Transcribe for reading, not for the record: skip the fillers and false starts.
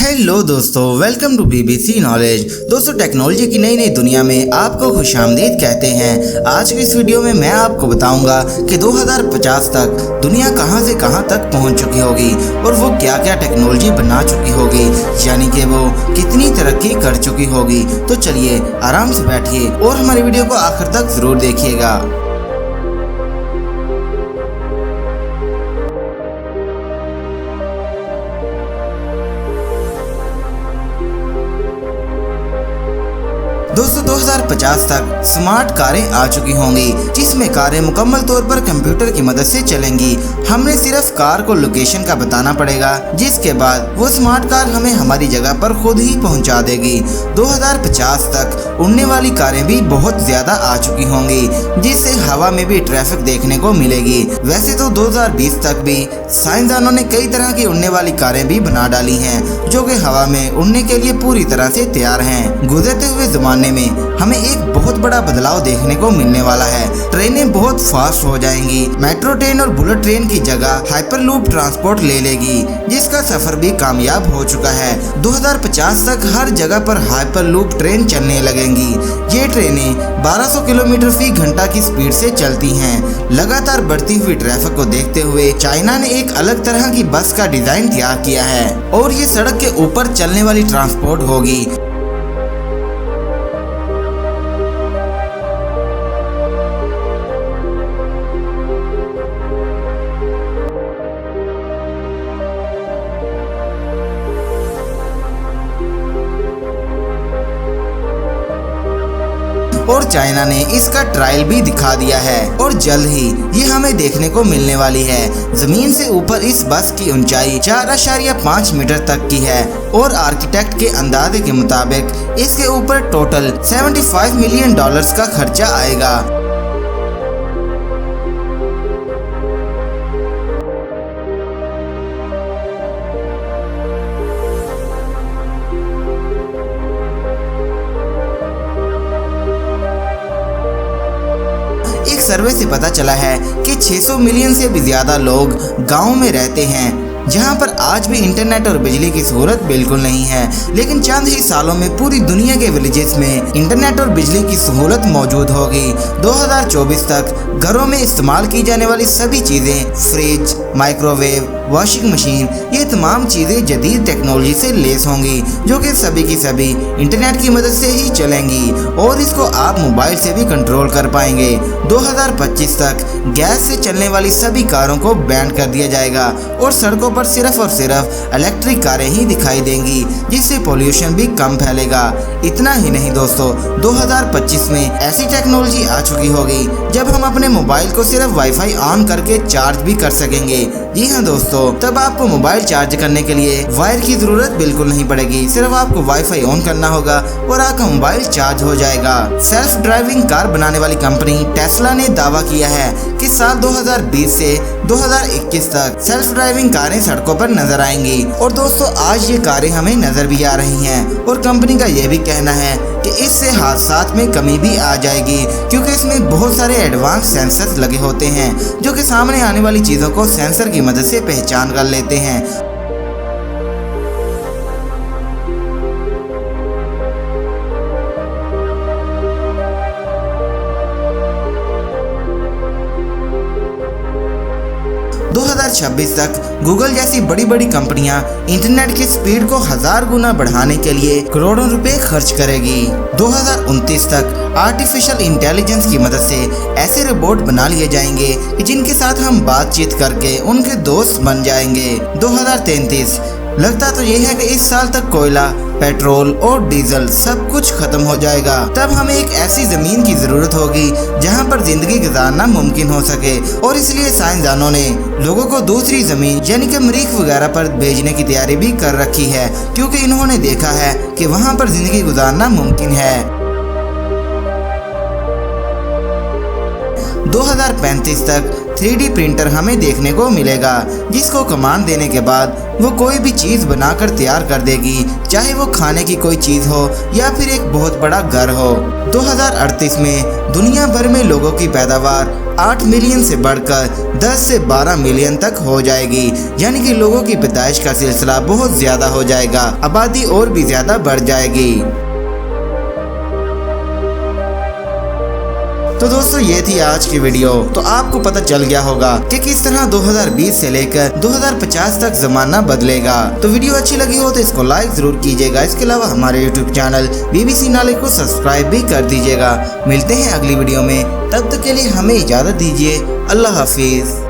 Hello दोस्तों, welcome to BBC knowledge. दोस्तों, technology की नई नई दुनिया में आपको खुशामदीद कहते हैं। आज की इस वीडियो में मैं आपको बताऊंगा कि 2050 तक दुनिया कहां से कहां तक पहुंच चुकी होगी और वो क्या क्या टेक्नोलॉजी बना चुकी होगी, यानी कि वो कितनी तरक्की कर चुकी होगी। तो चलिए आराम से बैठिए और हमारी वीडियो को आखिर तक जरूर देखिएगा। दोस्तों, 2050 तक स्मार्ट कारें आ चुकी होंगी, जिसमें कारें मुकम्मल तौर पर कंप्यूटर की मदद से चलेंगी। हमने सिर्फ कार को लोकेशन का बताना पड़ेगा, जिसके बाद वो स्मार्ट कार हमें हमारी जगह पर खुद ही पहुंचा देगी। 2050 तक उड़ने वाली कारें भी बहुत ज्यादा आ चुकी होंगी, जिससे हवा में भी ट्रैफिक देखने को मिलेगी। वैसे तो 2020 तक भी साइंसदानों ने कई तरह की उड़ने वाली कारें भी बना डाली हैं, जो कि हवा में उड़ने के लिए पूरी तरह से तैयार हैं। गुजरते हुए जमाने में हमें एक बहुत बड़ा बदलाव देखने को मिलने वाला है। ट्रेनें बहुत फास्ट हो जाएंगी। मेट्रो ट्रेन और बुलेट ट्रेन की जगह हाइपरलूप ट्रांसपोर्ट ले लेगी, जिसका सफर भी कामयाब हो चुका है। 2050 तक हर जगह पर हाइपरलूप ट्रेन चलने लगेंगी। ये ट्रेनें 1200 किलोमीटर फी घंटा की स्पीड से चलती हैं। लगातार बढ़ती हुई ट्रैफिक को देखते हुए चाइना ने एक अलग तरह की बस का डिजाइन तैयार किया है और ये सड़क के ऊपर चलने वाली ट्रांसपोर्ट होगी। और चाइना ने इसका ट्रायल भी दिखा दिया है और जल्द ही ये हमें देखने को मिलने वाली है। जमीन से ऊपर इस बस की ऊंचाई 4.5 मीटर तक की है और आर्किटेक्ट के अंदाजे के मुताबिक इसके ऊपर टोटल $75 मिलियन का खर्चा आएगा। एक सर्वे से पता चला है कि 600 मिलियन से भी ज्यादा लोग गांव में रहते हैं, जहां पर आज भी इंटरनेट और बिजली की सहूलत बिल्कुल नहीं है। लेकिन चंद ही सालों में पूरी दुनिया के विलेजेस में इंटरनेट और बिजली की सहूलत मौजूद होगी। 2024 तक घरों में इस्तेमाल की जाने वाली सभी चीजें, फ्रिज, माइक्रोवेव, वॉशिंग मशीन, ये तमाम चीजें जदीद टेक्नोलॉजी से लेस होंगी, जो कि सभी की सभी इंटरनेट की मदद से ही चलेंगी और इसको आप मोबाइल से भी कंट्रोल कर पाएंगे। 2025 तक गैस से चलने वाली सभी कारों को बैन कर दिया जाएगा और सड़कों पर सिर्फ और सिर्फ इलेक्ट्रिक कारें ही दिखाई देंगी, जिससे पोल्यूशन भी कम फैलेगा। इतना ही नहीं दोस्तों, 2025 में ऐसी टेक्नोलॉजी आ चुकी होगी जब हम अपने मोबाइल को सिर्फ वाईफाई ऑन करके चार्ज भी कर सकेंगे। जी हाँ दोस्तों, तब आपको मोबाइल चार्ज करने के लिए वायर की जरूरत बिल्कुल नहीं पड़ेगी। सिर्फ आपको वाईफाई ऑन करना होगा और आपका मोबाइल चार्ज हो जाएगा। सेल्फ ड्राइविंग कार बनाने वाली कंपनी टेस्ला ने दावा किया है कि साल 2020 से 2021 तक सेल्फ ड्राइविंग कारें सड़कों पर नजर आएंगी। और दोस्तों, आज ये कारें हमें नजर भी आ रही हैं और कंपनी का ये भी कहना है कि इससे हादसात में कमी भी आ जाएगी, क्योंकि इसमें बहुत सारे एडवांस सेंसर्स लगे होते हैं, जो कि सामने आने वाली चीजों को सेंसर की मदद से पहचान कर लेते हैं। – 2026 तक गूगल जैसी बड़ी बड़ी कंपनियां इंटरनेट की स्पीड को 1000 गुना बढ़ाने के लिए करोड़ों रुपए खर्च करेगी। 2029 तक आर्टिफिशियल इंटेलिजेंस की मदद से ऐसे रोबोट बना लिए जाएंगे कि जिनके साथ हम बातचीत करके उनके दोस्त बन जाएंगे। 2033 लगता तो ये है कि इस साल तक कोयला, पेट्रोल और डीजल सब कुछ खत्म हो जाएगा। तब हमें एक ऐसी जमीन की जरूरत होगी जहां पर जिंदगी गुजारना मुमकिन हो सके और इसलिए साइंसदानों ने लोगों को दूसरी जमीन यानी कि मरीख वगैरह पर भेजने की तैयारी भी कर रखी है, क्योंकि इन्होंने देखा है कि वहां पर जिंदगी गुजारना मुमकिन है। 2035 तक 3D प्रिंटर हमें देखने को मिलेगा, जिसको कमांड देने के बाद वो कोई भी चीज़ बनाकर तैयार कर देगी, चाहे वो खाने की कोई चीज़ हो या फिर एक बहुत बड़ा घर हो। 2038 में दुनिया भर में लोगों की पैदावार 8 मिलियन से बढ़कर 10 से 12 मिलियन तक हो जाएगी, यानी कि लोगों की पैदाइश का सिलसिला बहुत ज़्यादा हो जाएगा, आबादी और भी ज़्यादा बढ़ जाएगी। तो दोस्तों ये थी आज की वीडियो। तो आपको पता चल गया होगा कि किस तरह 2020 से लेकर 2050 तक जमाना बदलेगा। तो वीडियो अच्छी लगी हो तो इसको लाइक जरूर कीजिएगा। इसके अलावा हमारे YouTube चैनल BBC नॉलेज को सब्सक्राइब भी कर दीजिएगा। मिलते हैं अगली वीडियो में, तब तक के लिए हमें इजाज़त दीजिए। अल्लाह हाफिज।